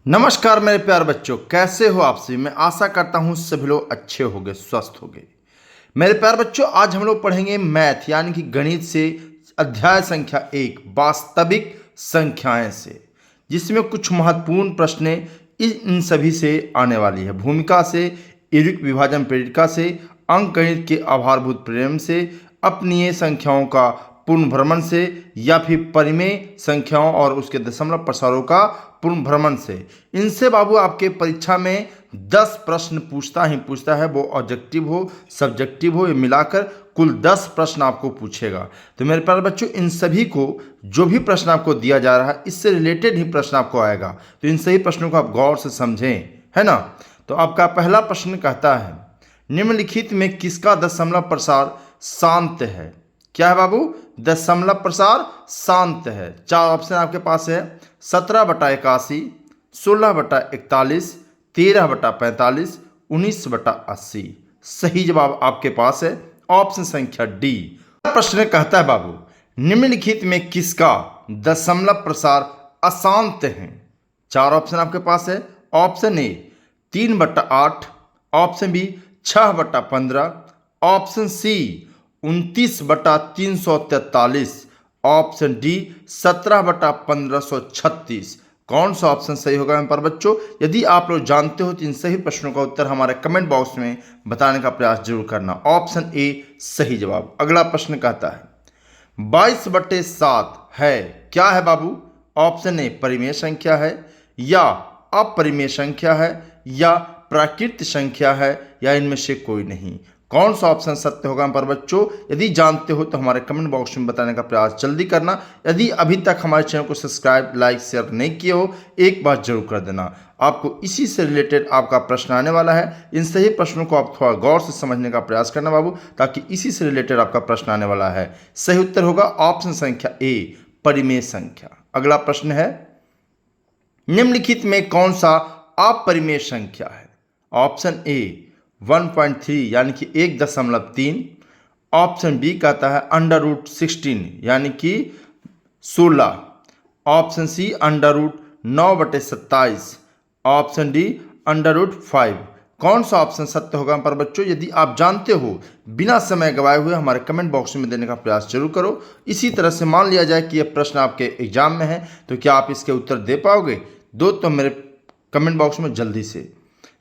नमस्कार मेरे प्यारे बच्चों, कैसे हो आप सभी। मैं आशा करता हूँ सभी लोग अच्छे होंगे, स्वस्थ होंगे। मेरे प्यारे बच्चों, आज हम लोग पढ़ेंगे मैथ यानी कि गणित से अध्याय संख्या 1 वास्तविक संख्याएं से, जिसमें कुछ महत्वपूर्ण प्रश्न इन सभी से आने वाली है। भूमिका से, ईरिक विभाजन प्रेरिका से, अंक गणित के आधारभूत प्रेम से, अपनीय संख्याओं का पूर्ण भ्रमण से, या फिर परिमेय संख्याओं और उसके दशमलव प्रसारों का पूर्ण भ्रमण से। इनसे बाबू आपके परीक्षा में 10 प्रश्न पूछता ही पूछता है, वो ऑब्जेक्टिव हो सब्जेक्टिव हो, ये मिलाकर कुल 10 प्रश्न आपको पूछेगा। तो मेरे प्यारे बच्चों, इन सभी को जो भी प्रश्न आपको दिया जा रहा है, इससे रिलेटेड ही प्रश्न आपको आएगा। तो इन सभी प्रश्नों को आप गौर से समझें, है ना। तो आपका पहला प्रश्न कहता है, निम्नलिखित में किसका दशमलव प्रसार शांत है। क्या है बाबू? दशमलव प्रसार शांत है। 4 ऑप्शन आपके पास है, 17/81, 16/41, 13/45, 19/80। सही जवाब आपके पास है ऑप्शन संख्या डी। प्रश्न कहता है बाबू, निम्नलिखित में किसका दशमलव प्रसार अशांत है। 4 ऑप्शन आपके पास है। Option A 3/8, option B 6/15, option C 29/343, option D 17/1536। कौन सा ऑप्शन सही होगा मेरे प्यारे बच्चों? यदि आप लोग जानते हो तो इन सही प्रश्नों का उत्तर हमारे कमेंट बॉक्स में बताने का प्रयास जरूर करना। ऑप्शन ए सही जवाब। अगला प्रश्न कहता है, 22/7 है। क्या है बाबू? ऑप्शन ए परिमेय संख्या है, या अपरिमेय संख्या है, या प्राकृत संख्या है, या इनमें से कोई नहीं। कौन सा ऑप्शन सत्य होगा पर बच्चों? यदि जानते हो तो हमारे कमेंट बॉक्स में बताने का प्रयास जल्दी करना। यदि अभी तक हमारे चैनल को सब्सक्राइब, लाइक, शेयर नहीं किए हो, एक बार जरूर कर देना। आपको इसी से रिलेटेड आपका प्रश्न आने वाला है। इन सही प्रश्नों को आप थोड़ा गौर से समझने का प्रयास करना बाबू, ताकि इसी से रिलेटेड आपका प्रश्न आने वाला है। सही उत्तर होगा ऑप्शन संख्या ए परिमेय संख्या। अगला प्रश्न है, निम्नलिखित में कौन सा अपरिमेय संख्या है। ऑप्शन ए 1.3 यानी कि 1.3, ऑप्शन बी कहता है √16 यानी कि 16, ऑप्शन सी √9/27, ऑप्शन डी √5। कौन सा ऑप्शन सत्य होगा पर बच्चों? यदि आप जानते हो, बिना समय गवाए हुए हमारे कमेंट बॉक्स में देने का प्रयास जरूर करो। इसी तरह से मान लिया जाए कि यह प्रश्न आपके एग्जाम में है, तो क्या आप इसके उत्तर दे पाओगे? दो तो मेरे कमेंट बॉक्स में जल्दी से,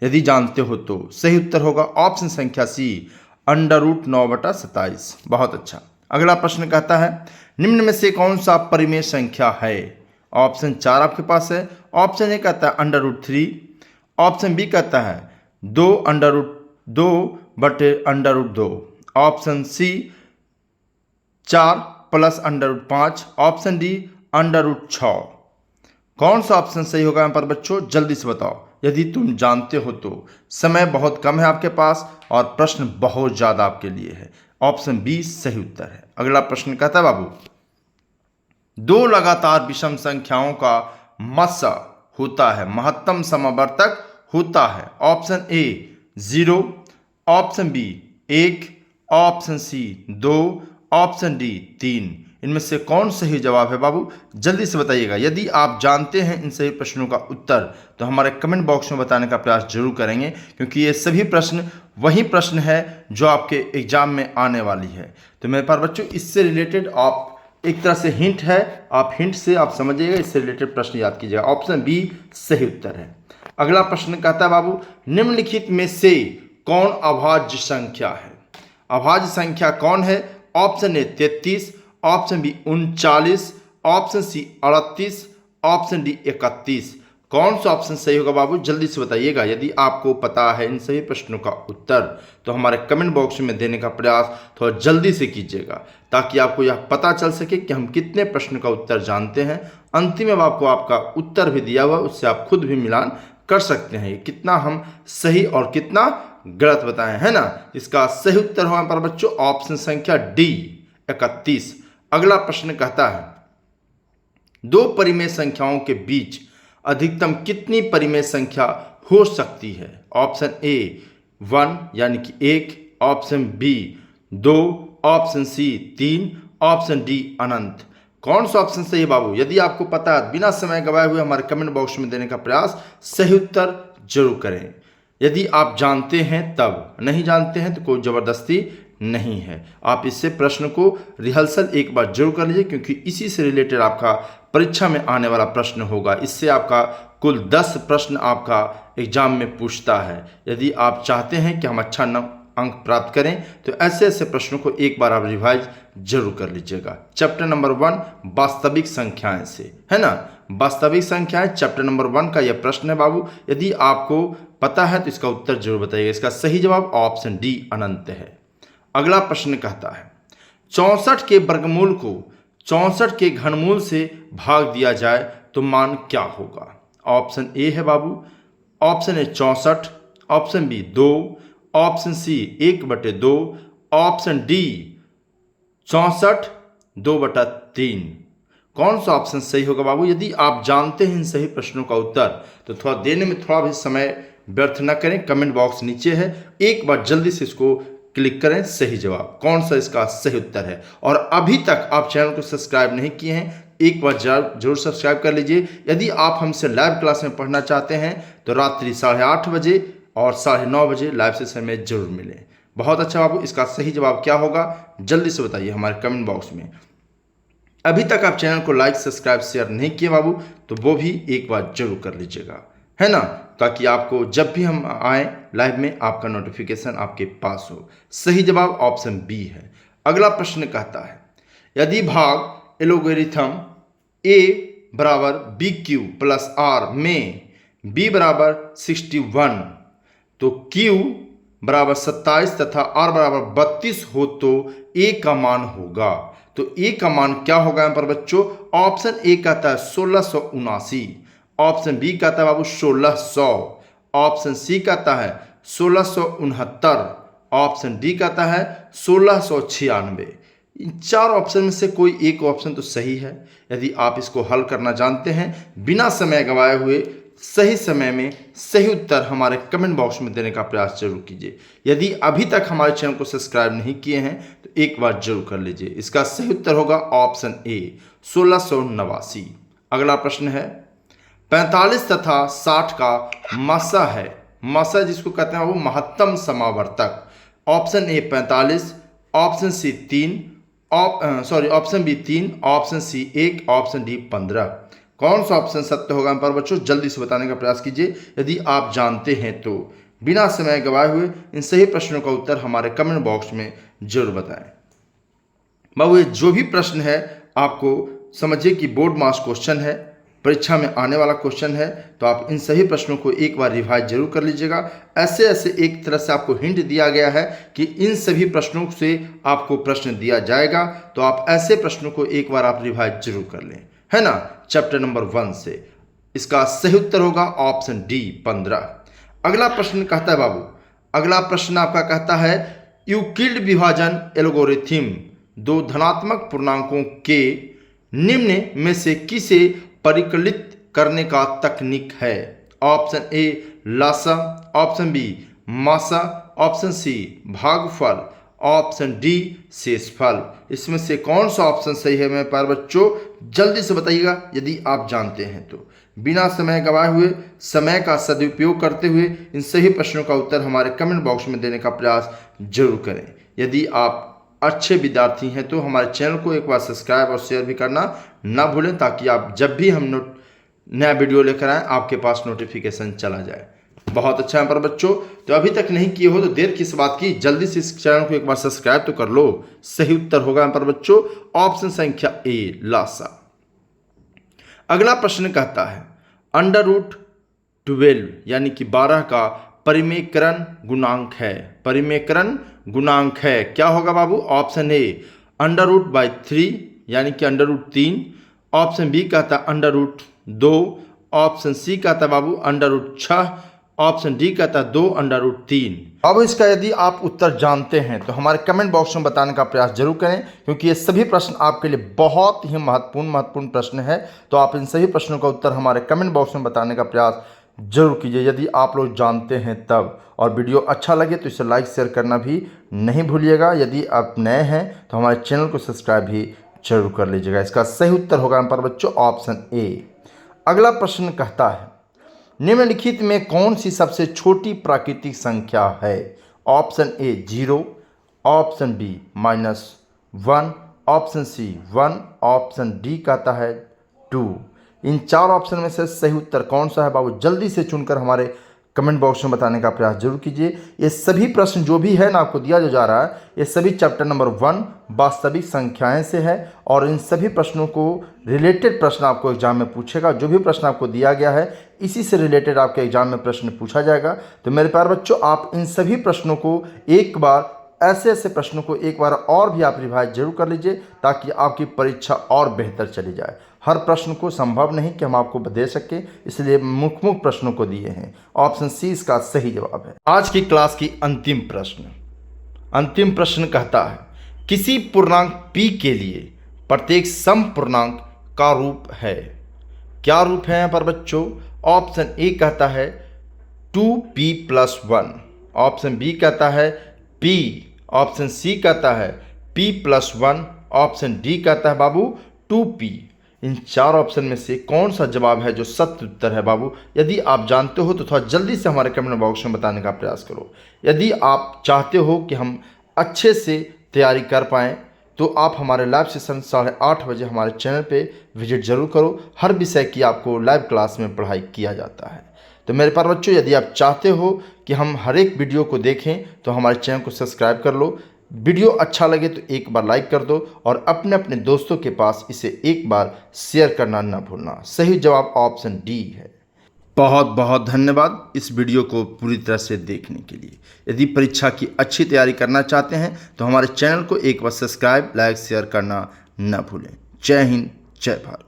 यदि जानते हो तो। सही उत्तर होगा ऑप्शन संख्या सी √9/27। बहुत अच्छा। अगला प्रश्न कहता है, निम्न में से कौन सा परिमेय संख्या है। ऑप्शन 4 आपके पास है। ऑप्शन ए कहता है √3, ऑप्शन बी कहता है 2√2/√2, ऑप्शन सी 4 + √5, ऑप्शन डी √6। कौन सा ऑप्शन सही होगा यहाँ पर बच्चों? जल्दी से बताओ यदि तुम जानते हो तो। समय बहुत कम है आपके पास और प्रश्न बहुत ज्यादा आपके लिए है। ऑप्शन बी सही उत्तर है। अगला प्रश्न कहता है बाबू, 2 लगातार विषम संख्याओं का मस्सा होता है, महत्तम समावर्तक होता है। Option A 0, option B 1, option C 2, option D 3। इनमें से कौन सही जवाब है बाबू? जल्दी से बताइएगा। यदि आप जानते हैं इन सभी प्रश्नों का उत्तर, तो हमारे कमेंट बॉक्स में बताने का प्रयास जरूर करेंगे, क्योंकि ये सभी प्रश्न वही प्रश्न है जो आपके एग्जाम में आने वाली है। तो मेरे पास बच्चों, इससे रिलेटेड आप एक तरह से हिंट है, आप हिंट से आप समझिएगा, इससे रिलेटेड प्रश्न याद कीजिएगा। ऑप्शन बी सही उत्तर है। अगला प्रश्न कहता है बाबू, निम्नलिखित में से कौन अभाज्य संख्या है। अभाज्य संख्या कौन है? Option A 33, option B 39, option C 38, option D 31। कौन सा ऑप्शन सही होगा बाबू? जल्दी से बताइएगा। यदि आपको पता है इन सभी प्रश्नों का उत्तर, तो हमारे कमेंट बॉक्स में देने का प्रयास थोड़ा जल्दी से कीजिएगा, ताकि आपको यह पता चल सके कि हम कितने प्रश्न का उत्तर जानते हैं। अंतिम में आपको आपका उत्तर भी दिया हुआ, उससे आप खुद भी मिलान कर सकते हैं कितना हम सही और कितना गलत बताए, है ना। इसका सही उत्तर होगा पर बच्चों ऑप्शन संख्या डी 31। अगला प्रश्न कहता है, 2 परिमेय संख्याओं के बीच अधिकतम कितनी परिमेय संख्या हो सकती है। ऑप्शन ए 1 यानी कि 1, option B 2, option C 3, option D अनंत। कौन सा ऑप्शन सही है बाबू? यदि आपको पता है बिना समय गवाए हुए हमारे कमेंट बॉक्स में देने का प्रयास, सही उत्तर जरूर करें। यदि आप जानते हैं तब, नहीं जानते हैं तो कोई ज़बरदस्ती नहीं है। आप इससे प्रश्न को रिहर्सल एक बार जरूर कर लीजिए, क्योंकि इसी से रिलेटेड आपका परीक्षा में आने वाला प्रश्न होगा। इससे आपका कुल 10 प्रश्न आपका एग्जाम में पूछता है। यदि आप चाहते हैं कि हम अच्छा अंक प्राप्त करें तो ऐसे ऐसे प्रश्नों को एक बार आप रिवाइज जरूर कर लीजिएगा। चैप्टर नंबर 1 वास्तविक संख्याएं से, है ना, वास्तविक संख्याएं चैप्टर नंबर 1 का यह प्रश्न है बाबू। यदि आपको पता है तो इसका उत्तर जरूर बताइएगा। इसका सही जवाब ऑप्शन डी अनंत है। अगला प्रश्न कहता है 64 के वर्गमूल को 64 के घनमूल से भाग दिया जाए तो मान क्या होगा? ऑप्शन ए है बाबू, option A 64, option B 2, option C 1/2, option D 64 2/3। कौन सा ऑप्शन सही होगा बाबू? यदि आप जानते हैं इन सही प्रश्नों का उत्तर तो थोड़ा देने में थोड़ा भी समय व्यर्थ न करें। कमेंट बॉक्स नीचे है, एक बार जल्दी से इसको क्लिक करें सही जवाब कौन सा इसका सही उत्तर है। और अभी तक आप चैनल को सब्सक्राइब नहीं किए हैं, एक बार जरूर सब्सक्राइब कर लीजिए। यदि आप हमसे लाइव क्लास में पढ़ना चाहते हैं तो रात्रि 8:30 बजे और 9:30 बजे लाइव सेशन में जरूर मिलें। बहुत अच्छा बाबू, इसका सही जवाब क्या होगा जल्दी से बताइए हमारे कमेंट बॉक्स में। अभी तक आप चैनल को लाइक सब्सक्राइब शेयर नहीं किए बाबू तो वो भी एक बार जरूर कर लीजिएगा, है ना, ताकि आपको जब भी हम आए लाइव में आपका नोटिफिकेशन आपके पास हो। सही जवाब ऑप्शन बी है। अगला प्रश्न कहता है यदि भाग एलोगेरिथम a बराबर BQ प्लस R में b बराबर 61 तो Q बराबर 27 तथा R बराबर 32 हो तो A का मान होगा। तो A का मान क्या होगा यहाँ पर बच्चों? ऑप्शन ए कहता है 1679, ऑप्शन बी कहता है बाबू 1600, ऑप्शन सी कहता है 1669, ऑप्शन डी कहता है 1696। इन 4 ऑप्शन में से कोई एक ऑप्शन तो सही है। यदि आप इसको हल करना जानते हैं बिना समय गंवाए हुए सही समय में सही उत्तर हमारे कमेंट बॉक्स में देने का प्रयास जरूर कीजिए। यदि अभी तक हमारे चैनल को सब्सक्राइब नहीं किए हैं तो एक बार जरूर कर लीजिए। इसका सही उत्तर होगा ऑप्शन ए 1689। अगला प्रश्न है 45 तथा 60 का मासा है, मासा जिसको कहते हैं वो महत्तम समावर्तक। Option A 45, option C 3, option B 3, option C 1, option D 15। कौन सा ऑप्शन सत्य होगा पर बच्चों जल्दी से बताने का प्रयास कीजिए। यदि आप जानते हैं तो बिना समय गवाए हुए इन सही प्रश्नों का उत्तर हमारे कमेंट बॉक्स में जरूर बताएं। बाबू ये जो भी प्रश्न है आपको समझिए कि बोर्ड मास क्वेश्चन है, परीक्षा में आने वाला क्वेश्चन है, तो आप इन सभी प्रश्नों को एक बार रिवाइज जरूर कर लीजिएगा। ऐसे ऐसे एक तरह से आपको हिंट दिया गया है कि इन सभी प्रश्नों से आपको प्रश्न दिया जाएगा, तो आप ऐसे प्रश्नों को एक बार आप रिवाइज जरूर कर लें, है ना, चैप्टर नंबर 1 से। इसका सही उत्तर होगा ऑप्शन डी 15। अगला प्रश्न कहता है बाबू, अगला प्रश्न आपका कहता है यूक्लिड विभाजन एल्गोरिथम 2 धनात्मक पूर्णांकों के निम्न में से किसे परिकलित करने का तकनीक है? ऑप्शन ए लासा, ऑप्शन बी मासा, ऑप्शन सी भागफल, ऑप्शन डी शेषफल। इसमें से कौन सा ऑप्शन सही है मेरे प्यारे बच्चों जल्दी से बताइएगा यदि आप जानते हैं तो। बिना समय गवाए हुए समय का सदुपयोग करते हुए इन सही प्रश्नों का उत्तर हमारे कमेंट बॉक्स में देने का प्रयास जरूर करें। यदि आप अच्छे विद्यार्थी हैं तो हमारे चैनल को एक बार सब्सक्राइब और शेयर भी करना ना भूलें, ताकि आप जब भी हम नया वीडियो लेकर आएँ आपके पास नोटिफिकेशन चला जाए। बहुत अच्छा है पर बच्चों, तो अभी तक नहीं किए हो तो देर किस बात की, जल्दी से इस चैनल को एक बार सब्सक्राइब तो कर लो। सही उत्तर होगा पर बच्चों ऑप्शन संख्या ए लासा। अगला प्रश्न कहता है √12 यानी कि 12 का परिमेयकरण गुणांक है, परिमेयकरण गुणांक है, क्या होगा बाबू? ऑप्शन ए √3 यानी कि √3, ऑप्शन बी कहता है √2, ऑप्शन सी कहता है बाबू √6, ऑप्शन डी कहता है 2√3। अब इसका यदि आप उत्तर जानते हैं तो हमारे कमेंट बॉक्स में बताने का प्रयास जरूर करें, क्योंकि ये सभी प्रश्न आपके लिए बहुत ही महत्वपूर्ण प्रश्न है। तो आप इन सभी प्रश्नों का उत्तर हमारे कमेंट बॉक्स में बताने का प्रयास जरूर कीजिए यदि आप लोग जानते हैं तब। और वीडियो अच्छा लगे तो इसे लाइक शेयर करना भी नहीं भूलिएगा। यदि आप नए हैं तो हमारे चैनल को सब्सक्राइब भी जरूर कर लीजिएगा। इसका सही उत्तर होगा यहाँ पर बच्चों ऑप्शन ए। अगला प्रश्न कहता है निम्नलिखित में कौन सी सबसे छोटी प्राकृतिक संख्या है? Option A 0, option B -1, option C 1, option D कहता है 2। इन 4 ऑप्शन में से सही उत्तर कौन सा है बाबू? जल्दी से चुनकर हमारे कमेंट बॉक्स में बताने का प्रयास जरूर कीजिए। ये सभी प्रश्न जो भी है ना आपको दिया जो जा रहा है, ये सभी चैप्टर नंबर 1 वास्तविक संख्याएं से है और इन सभी प्रश्नों को रिलेटेड प्रश्न आपको एग्जाम में पूछेगा। जो भी प्रश्न आपको दिया गया है इसी से रिलेटेड आपके एग्जाम में प्रश्न पूछा जाएगा। तो मेरे प्यारे बच्चों, आप इन सभी प्रश्नों को एक बार, ऐसे प्रश्नों को एक बार और भी आप रिवाइज जरूर कर लीजिए ताकि आपकी परीक्षा और बेहतर चली जाए। हर प्रश्न को संभव नहीं कि हम आपको दे सकें, इसलिए मुख्य प्रश्नों को दिए हैं। ऑप्शन सी इसका सही जवाब है। आज की क्लास की अंतिम प्रश्न कहता है किसी पूर्णांक p के लिए प्रत्येक सम पूर्णांक का रूप है। क्या रूप है यहाँ पर बच्चों? ऑप्शन ए कहता है 2p+1, ऑप्शन बी कहता है p, ऑप्शन सी कहता है p+1, ऑप्शन डी कहता है बाबू 2p। इन 4 ऑप्शन में से कौन सा जवाब है जो सत्य उत्तर है बाबू? यदि आप जानते हो तो थोड़ा जल्दी से हमारे कमेंट बॉक्स में बताने का प्रयास करो। यदि आप चाहते हो कि हम अच्छे से तैयारी कर पाएँ तो आप हमारे लाइव सेशन 8:30 बजे हमारे चैनल पे विजिट जरूर करो। हर विषय की आपको लाइव क्लास में पढ़ाई किया जाता है। तो मेरे प्यारे बच्चों, यदि आप चाहते हो कि हम हर एक वीडियो को देखें तो हमारे चैनल को सब्सक्राइब कर लो। वीडियो अच्छा लगे तो एक बार लाइक कर दो और अपने दोस्तों के पास इसे एक बार शेयर करना न भूलना। सही जवाब ऑप्शन डी है। बहुत बहुत धन्यवाद इस वीडियो को पूरी तरह से देखने के लिए। यदि परीक्षा की अच्छी तैयारी करना चाहते हैं तो हमारे चैनल को एक बार सब्सक्राइब, लाइक, शेयर करना न भूलें। जय हिंद, जय भारत।